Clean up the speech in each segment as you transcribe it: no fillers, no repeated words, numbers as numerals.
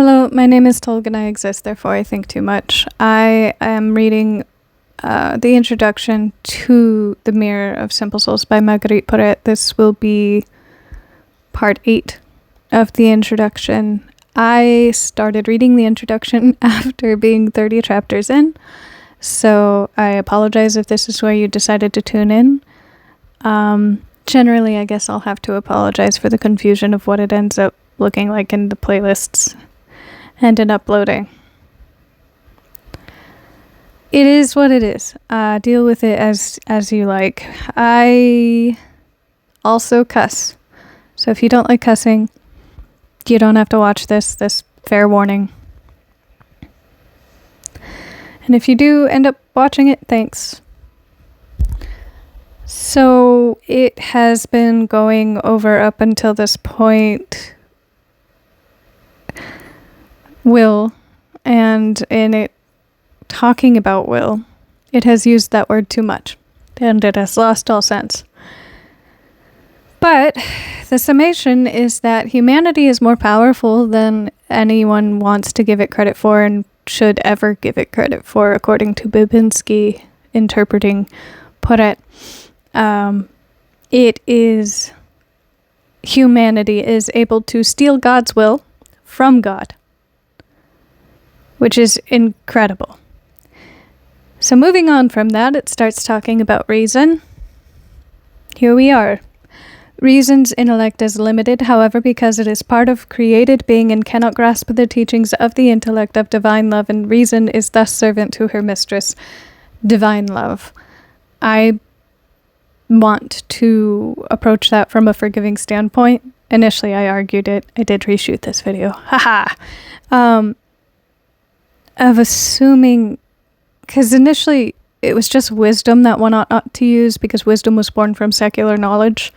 Hello, my name is Tolg and I exist, therefore I think too much. I am reading the introduction to The Mirror of Simple Souls by Marguerite Porete. This will be part 8 of the introduction. I started reading the introduction after being 30 chapters in, so I apologize if this is where you decided to tune in. Generally, I guess I'll have to apologize for the confusion of what it ends up looking like in the playlists and in uploading. It is what it is. Deal with it as you like. I also cuss. So if you don't like cussing, you don't have to watch this fair warning. And if you do end up watching it, thanks. So it has been going over up until this point Will, and in it talking about Will, it has used that word too much, and it has lost all sense. But the summation is that humanity is more powerful than anyone wants to give it credit for and should ever give it credit for, according to Babinski interpreting Porete. Humanity is able to steal God's will from God, which is incredible. So moving on from that, it starts talking about reason. Here we are. Reason's intellect is limited, however, because it is part of created being and cannot grasp the teachings of the intellect of divine love, and reason is thus servant to her mistress, divine love. I want to approach that from a forgiving standpoint. Initially, I argued it. I did reshoot this video. Haha. Of assuming, because initially it was just wisdom that one ought not to use because wisdom was born from secular knowledge.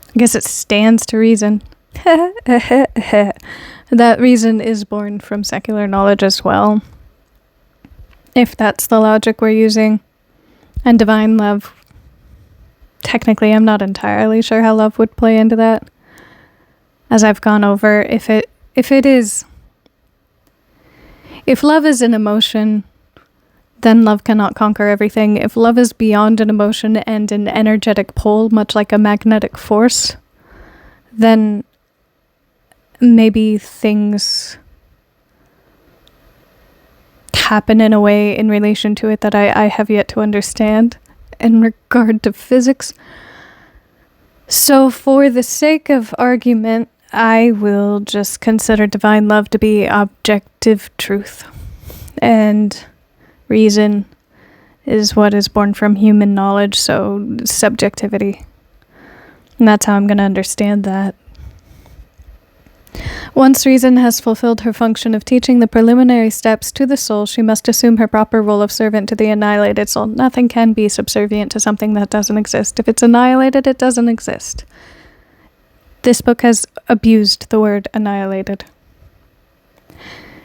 I guess it stands to reason. That reason is born from secular knowledge as well, if that's the logic we're using. And divine love, technically I'm not entirely sure how love would play into that. As I've gone over, if love is an emotion, then love cannot conquer everything. If love is beyond an emotion and an energetic pull, much like a magnetic force, then maybe things happen in a way in relation to it that I have yet to understand in regard to physics. So for the sake of argument, I will just consider divine love to be objective truth. And reason is what is born from human knowledge, so subjectivity. And that's how I'm going to understand that. Once reason has fulfilled her function of teaching the preliminary steps to the soul, she must assume her proper role of servant to the annihilated soul. Nothing can be subservient to something that doesn't exist. If it's annihilated, it doesn't exist. This book has abused the word annihilated.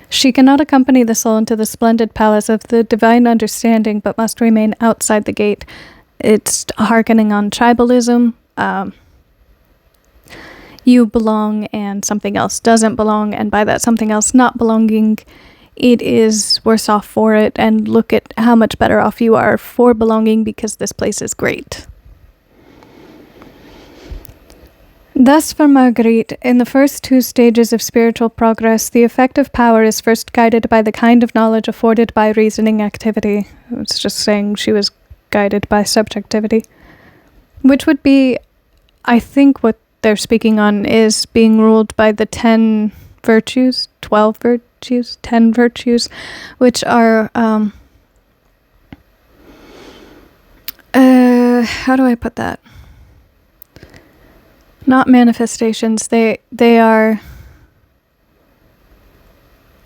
She cannot accompany the soul into the splendid palace of the divine understanding, but must remain outside the gate. It's hearkening on tribalism. You belong and something else doesn't belong, and by that something else not belonging, it is worse off for it, and look at how much better off you are for belonging because this place is great. Thus, for Marguerite, in the first 2 stages of spiritual progress, the effective power is first guided by the kind of knowledge afforded by reasoning activity. It's just saying she was guided by subjectivity. Which would be, I think what they're speaking on is being ruled by the 10 virtues, 12 virtues, 10 virtues, which are, how do I put that? Not manifestations, they are...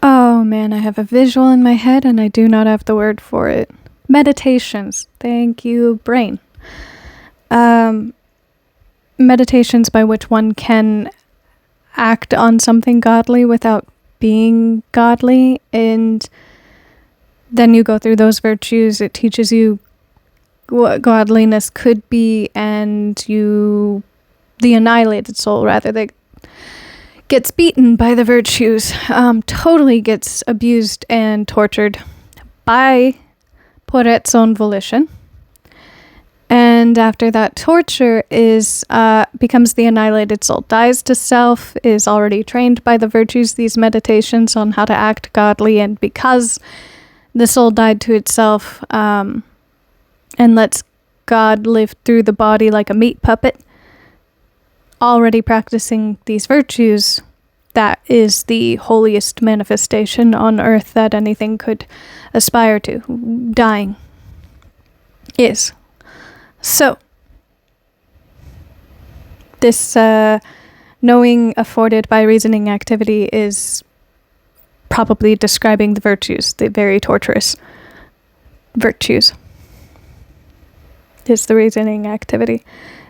Oh man, I have a visual in my head and I do not have the word for it. Meditations. Thank you, brain. Meditations by which one can act on something godly without being godly, and then you go through those virtues. It teaches you what godliness could be, and the annihilated soul, rather, they gets beaten by the virtues, totally gets abused and tortured by Poret's own volition. And after that torture becomes the annihilated soul, dies to self, is already trained by the virtues, these meditations on how to act godly, and because the soul died to itself and lets God live through the body like a meat puppet, already practicing these virtues, that is the holiest manifestation on earth that anything could aspire to. Dying is. So, this knowing afforded by reasoning activity is probably describing the virtues, the very torturous virtues. Is the reasoning activity.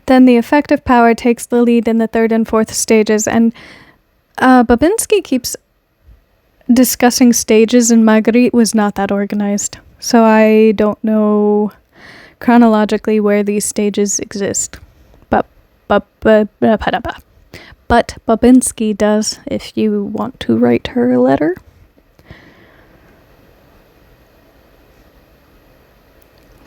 Then the effective power takes the lead in the third and fourth stages, and Babinski keeps discussing stages, and Marguerite was not that organized. So I don't know chronologically where these stages exist. But Babinski does, if you want to write her a letter.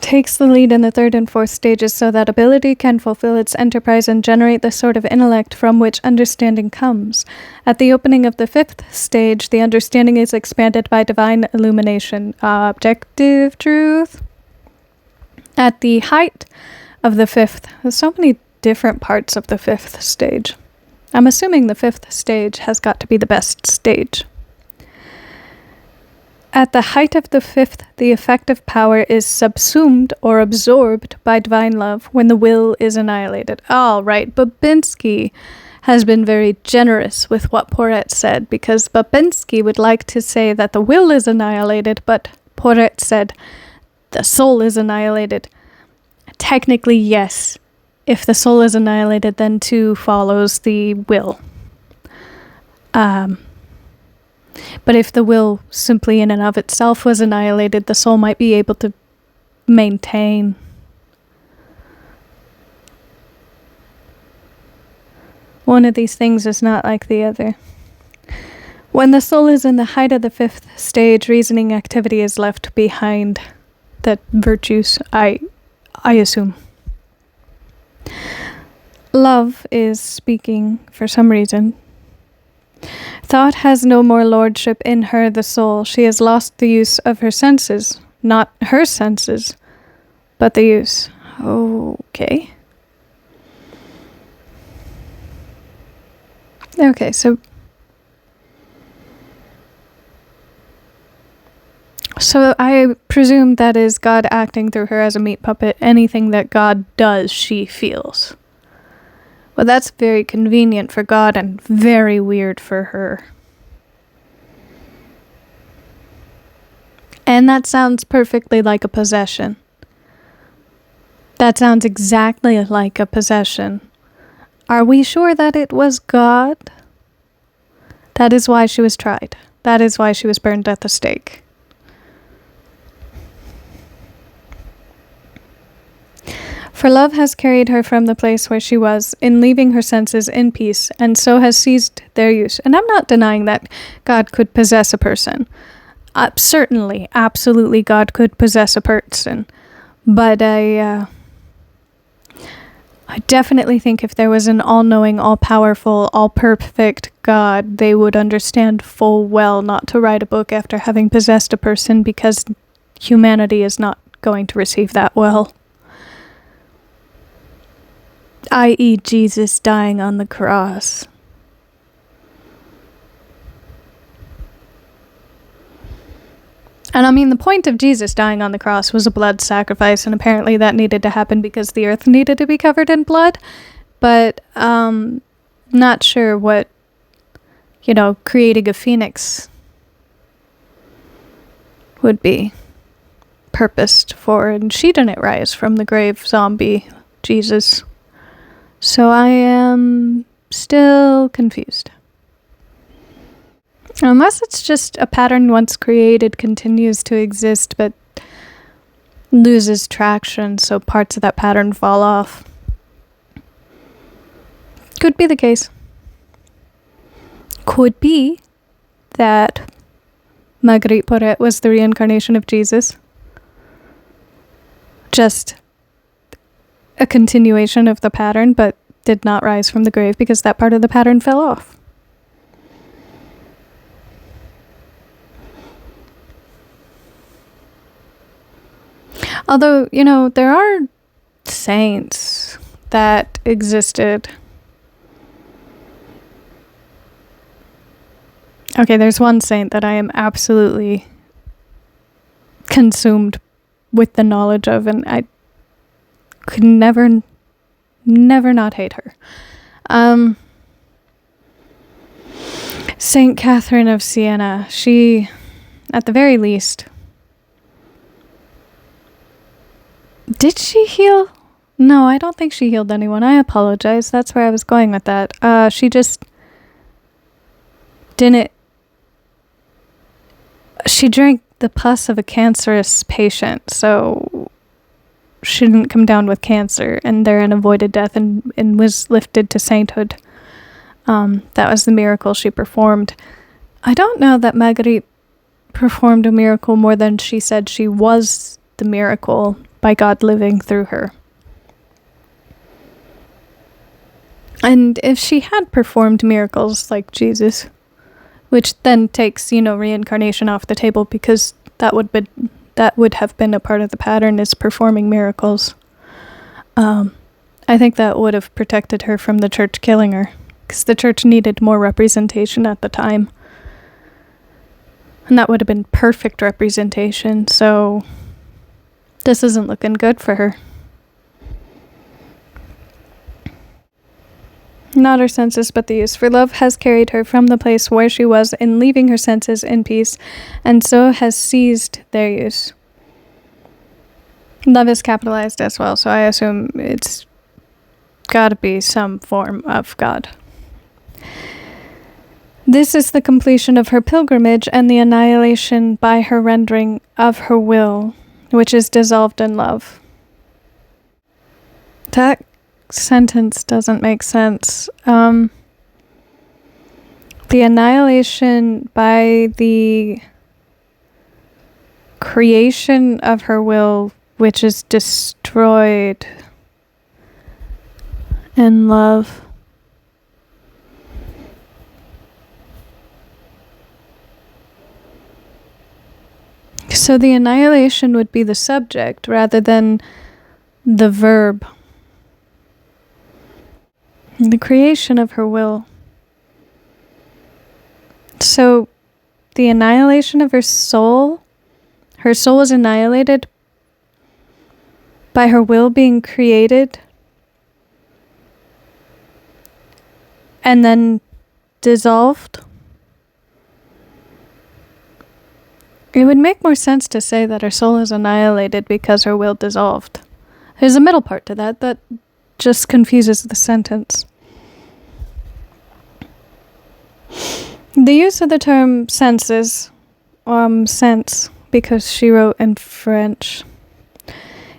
Takes the lead in the third and fourth stages so that ability can fulfill its enterprise and generate the sort of intellect from which understanding comes. At the opening of the fifth stage, the understanding is expanded by divine illumination, objective truth. At the height of the fifth, there's so many different parts of the fifth stage. I'm assuming the fifth stage has got to be the best stage. At the height of the fifth, the effective power is subsumed or absorbed by divine love when the will is annihilated. All right, Babinski has been very generous with what Poret said, because Babinski would like to say that the will is annihilated, but Poret said the soul is annihilated. Technically, yes. If the soul is annihilated, then too follows the will. But if the will simply in and of itself was annihilated, the soul might be able to maintain. One of these things is not like the other. When the soul is in the height of the fifth stage, reasoning activity is left behind. The virtues, I assume. Love is speaking for some reason. Thought has no more lordship in her, the soul. She has lost the use of her senses. Not her senses, but the use. Okay. Okay, so I presume that is God acting through her as a meat puppet. Anything that God does, she feels. Well, that's very convenient for God and very weird for her. And that sounds perfectly like a possession. That sounds exactly like a possession. Are we sure that it was God? That is why she was tried. That is why she was burned at the stake. For love has carried her from the place where she was, in leaving her senses in peace, and so has seized their use. And I'm not denying that God could possess a person. Certainly, absolutely, God could possess a person. But I definitely think if there was an all-knowing, all-powerful, all-perfect God, they would understand full well not to write a book after having possessed a person, because humanity is not going to receive that well. I.e. Jesus dying on the cross. And I mean, the point of Jesus dying on the cross was a blood sacrifice, and apparently that needed to happen because the earth needed to be covered in blood. But not sure what, creating a phoenix would be purposed for. And she didn't rise from the grave, zombie Jesus. So I am still confused. Unless it's just a pattern once created continues to exist but loses traction, so parts of that pattern fall off. Could be the case. could be that Marguerite Porete was the reincarnation of Jesus. Just a continuation of the pattern, but did not rise from the grave because that part of the pattern fell off. Although, there are saints that existed. Okay, there's one saint that I am absolutely consumed with the knowledge of, and I could never not hate her. Saint Catherine of Siena, she, at the very least, did she heal? No, I don't think she healed anyone. I apologize. That's where I was going with that. She just didn't. She drank the pus of a cancerous patient, so she didn't come down with cancer and therein avoided death and was lifted to sainthood. That was the miracle she performed. I don't know that Marguerite performed a miracle more than she said she was the miracle by God living through her. And if she had performed miracles like Jesus, which then takes, reincarnation off the table because that would have been a part of the pattern is performing miracles. I think that would have protected her from the church killing her because the church needed more representation at the time. And that would have been perfect representation, so this isn't looking good for her. Not her senses, but the use. For love has carried her from the place where she was in leaving her senses in peace, and so has seized their use. Love is capitalized as well, so I assume it's gotta be some form of God. This is the completion of her pilgrimage and the annihilation by her rendering of her will, which is dissolved in love. That sentence doesn't make sense. The annihilation by the creation of her will, which is destroyed in love. So the annihilation would be the subject rather than the verb. The creation of her will. So the annihilation of her soul was annihilated by her will being created and then dissolved. It would make more sense to say that her soul is annihilated because her will dissolved. There's a middle part to that just confuses the sentence. The use of the term senses, sense, because she wrote in French,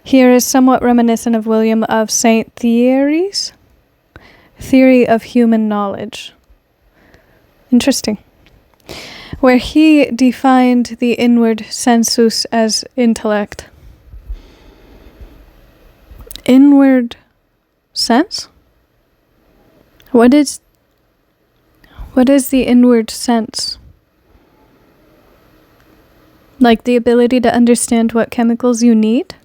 here is somewhat reminiscent of William of St. Thierry's Theory of Human Knowledge. Interesting. Where he defined the inward sensus as intellect. Inward sense? What is the inward sense? Like the ability to understand what chemicals you need?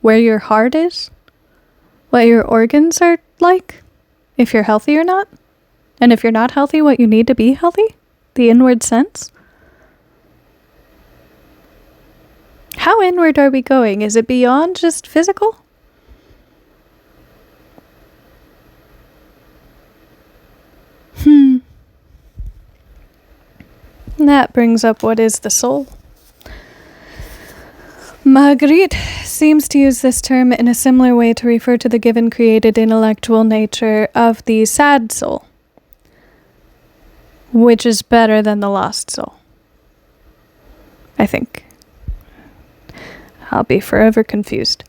Where your heart is? What your organs are like? If you're healthy or not? And if you're not healthy, what you need to be healthy? The inward sense? How inward are we going? Is it beyond just physical? That brings up what is the soul. Marguerite seems to use this term in a similar way to refer to the given created intellectual nature of the sad soul, which is better than the lost soul. I think. I'll be forever confused.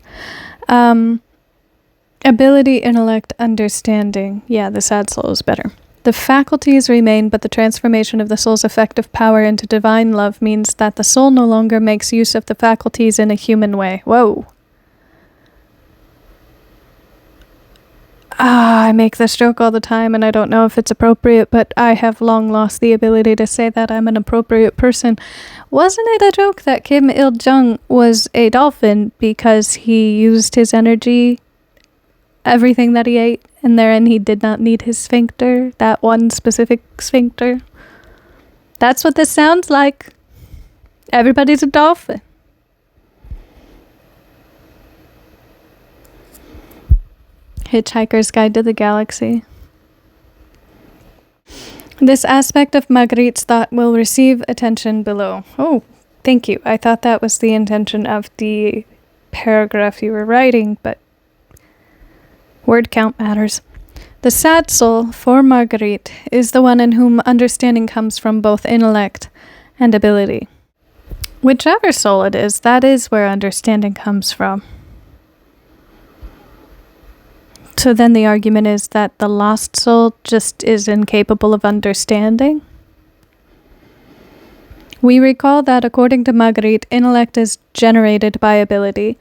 Ability, intellect, understanding. Yeah, the sad soul is better. The faculties remain, but the transformation of the soul's effective power into divine love means that the soul no longer makes use of the faculties in a human way. Whoa. I make this joke all the time, and I don't know if it's appropriate, but I have long lost the ability to say that I'm an appropriate person. Wasn't it a joke that Kim Il-jung was a dolphin because he used his energy, everything that he ate, and therein he did not need his sphincter, that one specific sphincter? That's what this sounds like. Everybody's a dolphin. Hitchhiker's Guide to the Galaxy. This aspect of Marguerite's thought will receive attention below. Oh, thank you. I thought that was the intention of the paragraph you were writing, but word count matters. The sad soul, for Marguerite, is the one in whom understanding comes from both intellect and ability. Whichever soul it is, that is where understanding comes from. So then the argument is that the lost soul just is incapable of understanding? We recall that according to Marguerite, intellect is generated by ability,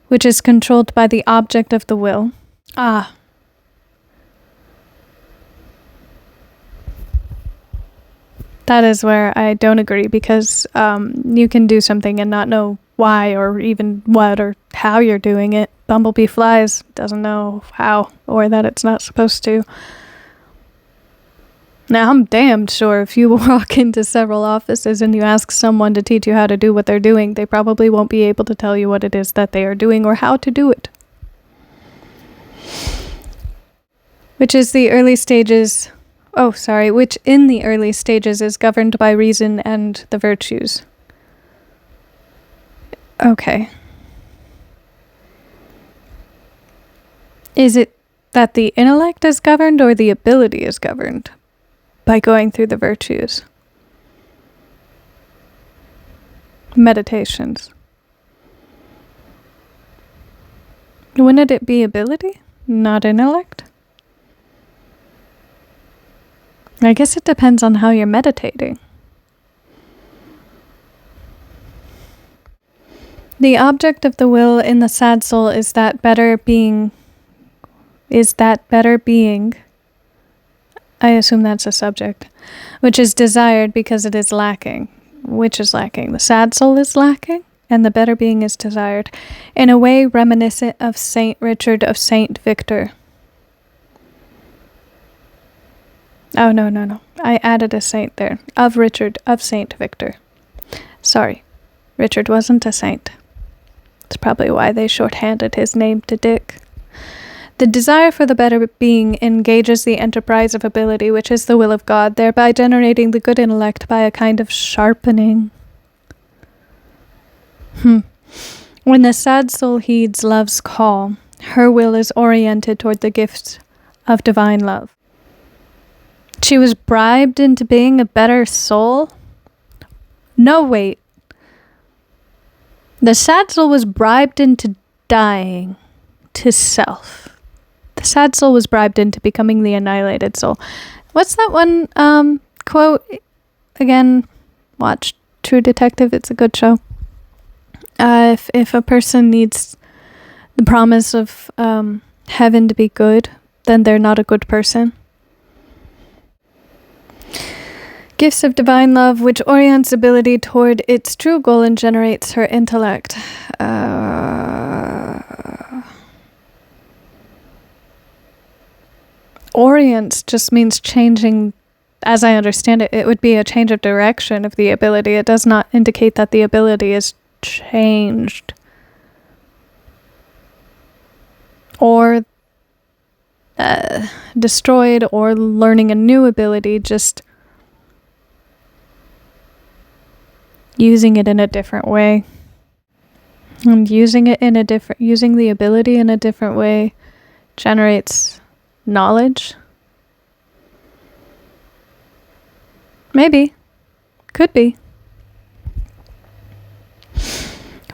which is controlled by the object of the will. That is where I don't agree, because you can do something and not know why or even what or how you're doing it. Bumblebee flies, doesn't know how or that it's not supposed to. Now, I'm damned sure if you walk into several offices and you ask someone to teach you how to do what they're doing, they probably won't be able to tell you what it is that they are doing or how to do it. Which in the early stages is governed by reason and the virtues. Okay. Is it that the intellect is governed or the ability is governed by going through the virtues? Meditations. Wouldn't it be ability, not intellect? I guess it depends on how you're meditating. The object of the will in the sad soul is that better being, I assume that's a subject, which is desired because it is lacking. Which is lacking? The sad soul is lacking, and the better being is desired, in a way reminiscent of Saint Richard of Saint Victor. Oh, no. I added a saint there. Of Richard of Saint Victor. Sorry, Richard wasn't a saint. That's probably why they shorthanded his name to Dick. The desire for the better being engages the enterprise of ability, which is the will of God, thereby generating the good intellect by a kind of sharpening. When the sad soul heeds love's call, her will is oriented toward the gift of divine love. She was bribed into being a better soul? No, wait. The sad soul was bribed into dying to self. The sad soul was bribed into becoming the annihilated soul. What's that one quote? Again, watch True Detective. It's a good show. If a person needs the promise of heaven to be good, then they're not a good person. Gifts of divine love, which orients ability toward its true goal and generates her intellect. Orients just means changing, as I understand it. It would be a change of direction of the ability. It does not indicate that the ability is changed. Or destroyed, or learning a new ability, just using it in a different way. And using the ability in a different way generates knowledge. Maybe. Could be.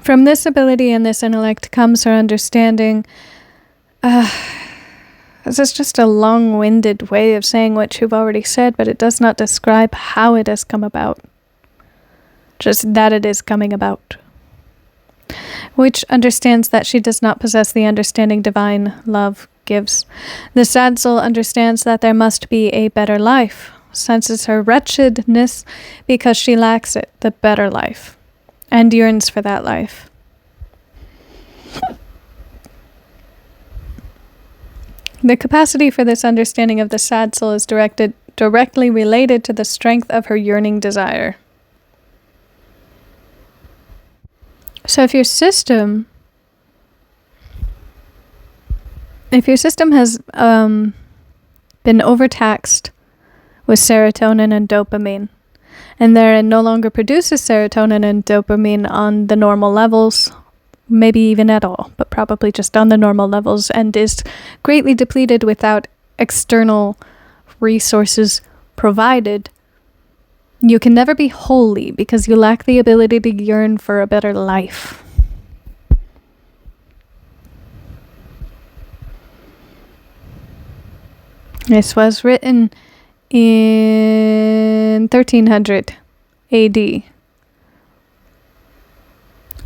From this ability and this intellect comes her understanding. This is just a long-winded way of saying what you've already said, but it does not describe how it has come about. Just that it is coming about. Which understands that she does not possess the understanding divine love gives. The sad soul understands that there must be a better life, senses her wretchedness because she lacks it, the better life, and yearns for that life. The capacity for this understanding of the sad soul is directly related to the strength of her yearning desire. So if your system has been overtaxed with serotonin and dopamine, and therein no longer produces serotonin and dopamine on the normal levels, maybe even at all, but probably just on the normal levels, and is greatly depleted without external resources provided, you can never be holy because you lack the ability to yearn for a better life. This was written in 1300 AD.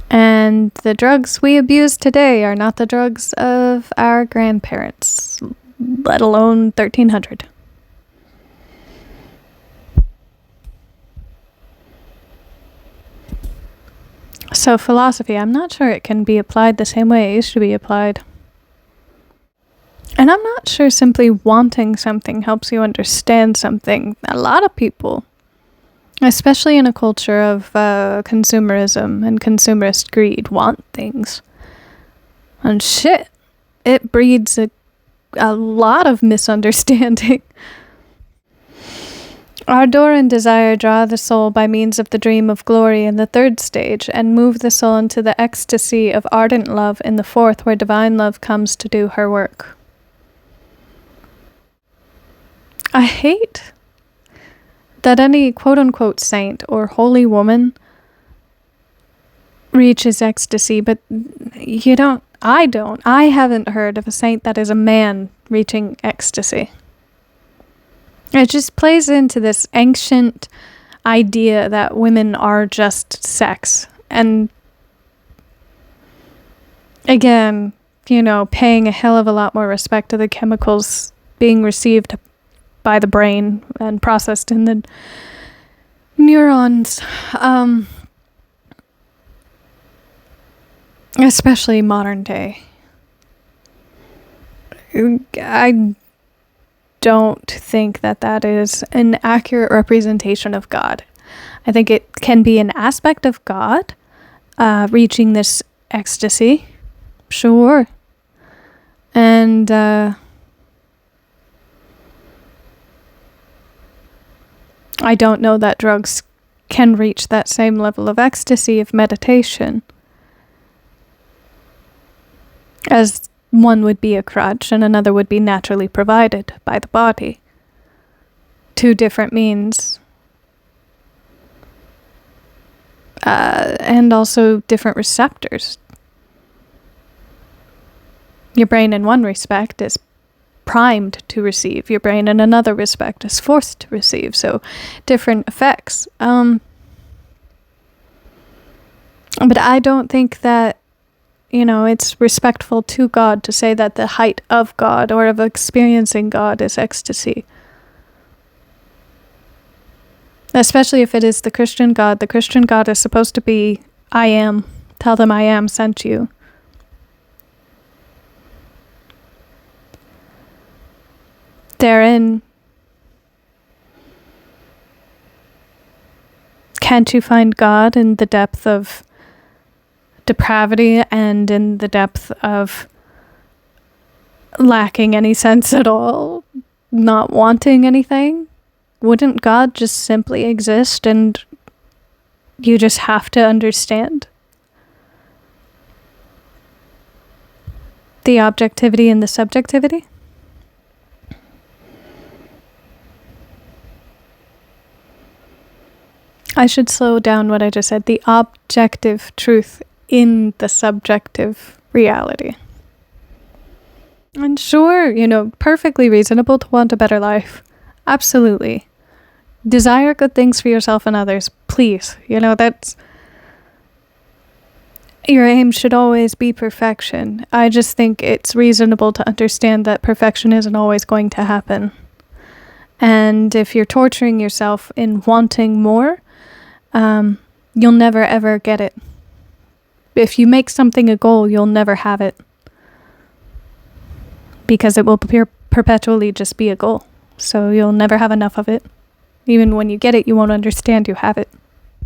And the drugs we abuse today are not the drugs of our grandparents, let alone 1300. So philosophy, I'm not sure it can be applied the same way it used to be applied. And I'm not sure simply wanting something helps you understand something. A lot of people, especially in a culture of consumerism and consumerist greed, want things. And shit, it breeds a lot of misunderstanding. Ardor and desire draw the soul by means of the dream of glory in the third stage, and move the soul into the ecstasy of ardent love in the fourth, where divine love comes to do her work. I hate that any quote-unquote saint or holy woman reaches ecstasy, but I haven't heard of a saint that is a man reaching ecstasy. It just plays into this ancient idea that women are just sex. And again, paying a hell of a lot more respect to the chemicals being received by the brain and processed in the neurons. Especially modern day. I don't think that is an accurate representation of God. I think it can be an aspect of God, reaching this ecstasy, sure. And I don't know that drugs can reach that same level of ecstasy of meditation, as one would be a crutch and another would be naturally provided by the body. Two different means. And also different receptors. Your brain in one respect is primed to receive. Your brain in another respect is forced to receive. So different effects. But I don't think that it's respectful to God to say that the height of God or of experiencing God is ecstasy. Especially if it is the Christian God. The Christian God is supposed to be, I am. Tell them I am sent you. Therein, can't you find God in the depth of depravity and in the depth of lacking any sense at all, not wanting anything? Wouldn't God just simply exist and you just have to understand the objectivity and the subjectivity? I should slow down what I just said. The objective truth in the subjective reality. And sure, perfectly reasonable to want a better life. Absolutely. Desire good things for yourself and others, please. That's your aim should always be perfection. I just think it's reasonable to understand that perfection isn't always going to happen. And if you're torturing yourself in wanting more, you'll never ever get it. If you make something a goal, you'll never have it. Because it will perpetually just be a goal. So you'll never have enough of it. Even when you get it, you won't understand you have it.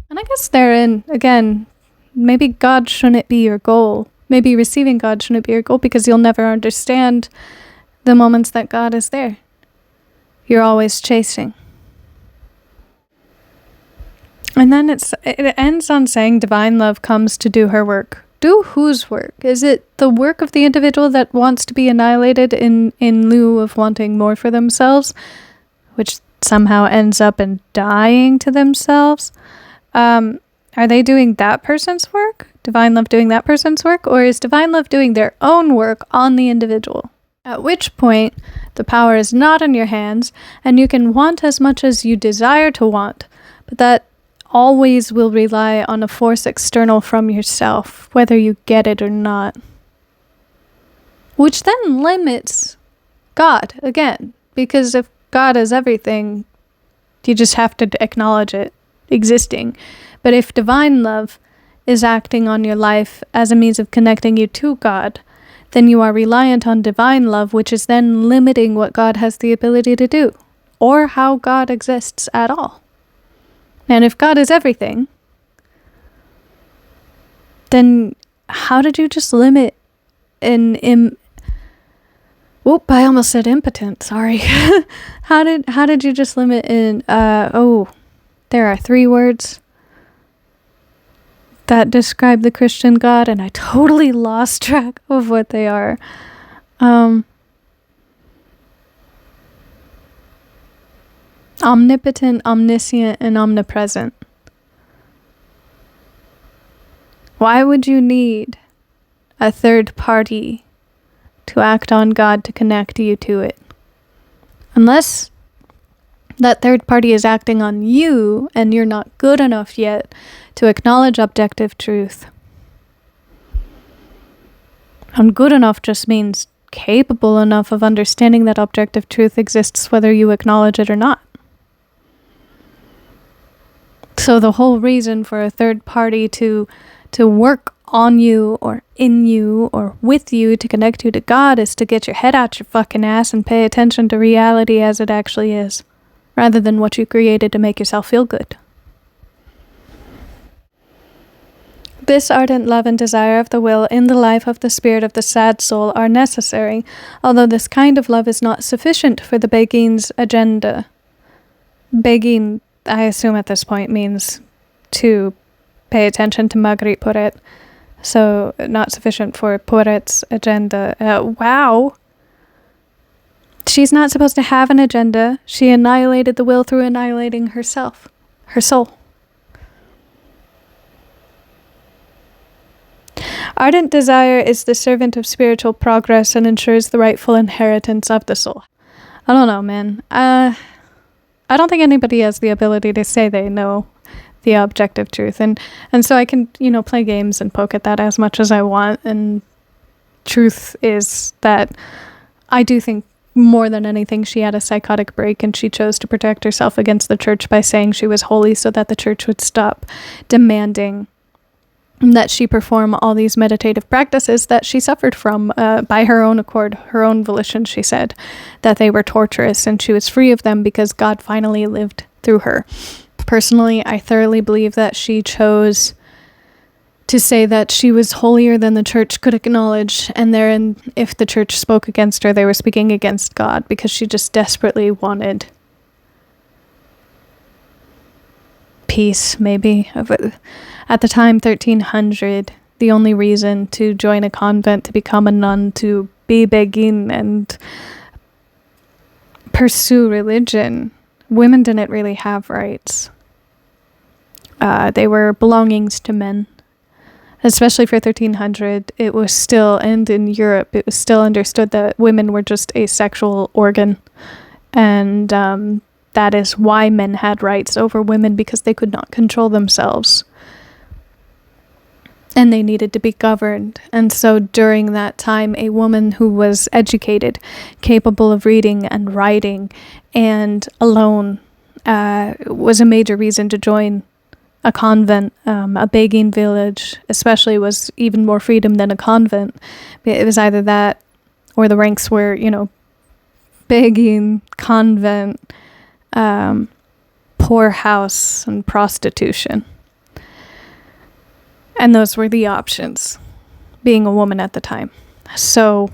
And I guess therein, again, maybe God shouldn't be your goal. Maybe receiving God shouldn't be your goal because you'll never understand the moments that God is there. You're always chasing. And then it ends on saying divine love comes to do her work. Do whose work? Is it the work of the individual that wants to be annihilated in lieu of wanting more for themselves, which somehow ends up in dying to themselves? Are they doing that person's work? Divine love doing that person's work? Or is divine love doing their own work on the individual? At which point, the power is not in your hands, and you can want as much as you desire to want, but that always will rely on a force external from yourself, whether you get it or not. Which then limits God, again, because if God is everything, you just have to acknowledge it existing. But if divine love is acting on your life as a means of connecting you to God, then you are reliant on divine love, which is then limiting what God has the ability to do, or how God exists at all. And if God is everything, then how did you just limit I almost said impotent, sorry. How did you just limit there are 3 words that describe the Christian God, and I totally lost track of what they are. Omnipotent, omniscient, and omnipresent. Why would you need a third party to act on God to connect you to it? Unless that third party is acting on you and you're not good enough yet to acknowledge objective truth. And good enough just means capable enough of understanding that objective truth exists whether you acknowledge it or not. So the whole reason for a third party to work on you or in you or with you to connect you to God is to get your head out your fucking ass and pay attention to reality as it actually is, rather than what you created to make yourself feel good. This ardent love and desire of the will in the life of the spirit of the sad soul are necessary, although this kind of love is not sufficient for the Beguine's agenda. Beguine, I assume at this point, means to pay attention to Marguerite Porete, so not sufficient for Poret's agenda. Wow! She's not supposed to have an agenda. She annihilated the will through annihilating herself, her soul. Ardent desire is the servant of spiritual progress and ensures the rightful inheritance of the soul. I don't know, man. I don't think anybody has the ability to say they know the objective truth. And so I can, play games and poke at that as much as I want. And truth is that I do think more than anything she had a psychotic break and she chose to protect herself against the church by saying she was holy so that the church would stop demanding that she perform all these meditative practices that she suffered from by her own accord, her own volition. She said that they were torturous and she was free of them because God finally lived through her. Personally, I thoroughly believe that she chose to say that she was holier than the church could acknowledge, and therein, if the church spoke against her, they were speaking against God, because she just desperately wanted peace, maybe. At the time, 1300, the only reason to join a convent, to become a nun, to be Beguine and pursue religion, women didn't really have rights. They were belongings to men. especially for 1300, it was still, and in Europe, it was still understood that women were just a sexual organ. And that is why men had rights over women, because they could not control themselves. And they needed to be governed. And so during that time, a woman who was educated, capable of reading and writing, and alone, was a major reason to join a convent. A begging village especially was even more freedom than a convent. It was either that or the ranks were, begging, convent, poorhouse, and prostitution. And those were the options, being a woman at the time. So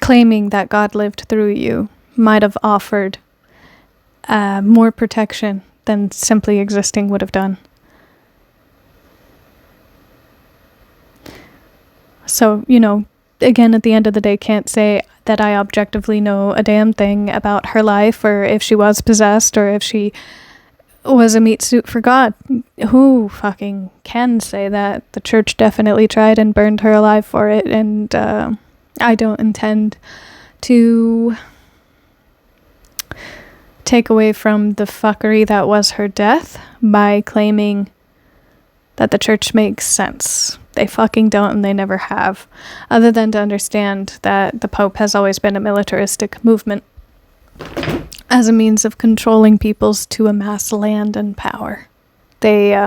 claiming that God lived through you might have offered more protection than simply existing would have done. So, again, at the end of the day, can't say that I objectively know a damn thing about her life, or if she was possessed, or if she was a meat suit for God. Who fucking can say that? The church definitely tried and burned her alive for it, and I don't intend to take away from the fuckery that was her death by claiming that the church makes sense. They fucking don't, and they never have, other than to understand that the Pope has always been a militaristic movement as a means of controlling peoples to amass land and power. They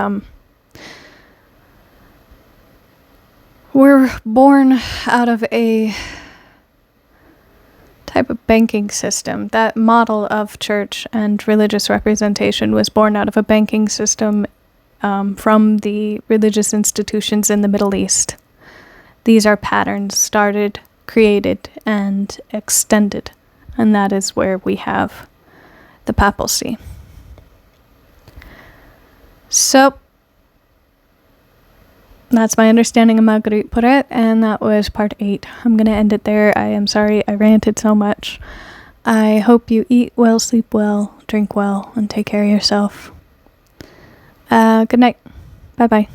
were born out of a type of banking system. That model of church and religious representation was born out of a banking system from the religious institutions in the Middle East. These are patterns started, created, and extended, and that is where we have the papacy. So, that's my understanding of Marguerite Porete, and that was part 8. I'm going to end it there. I am sorry I ranted so much. I hope you eat well, sleep well, drink well, and take care of yourself. Good night. Bye-bye.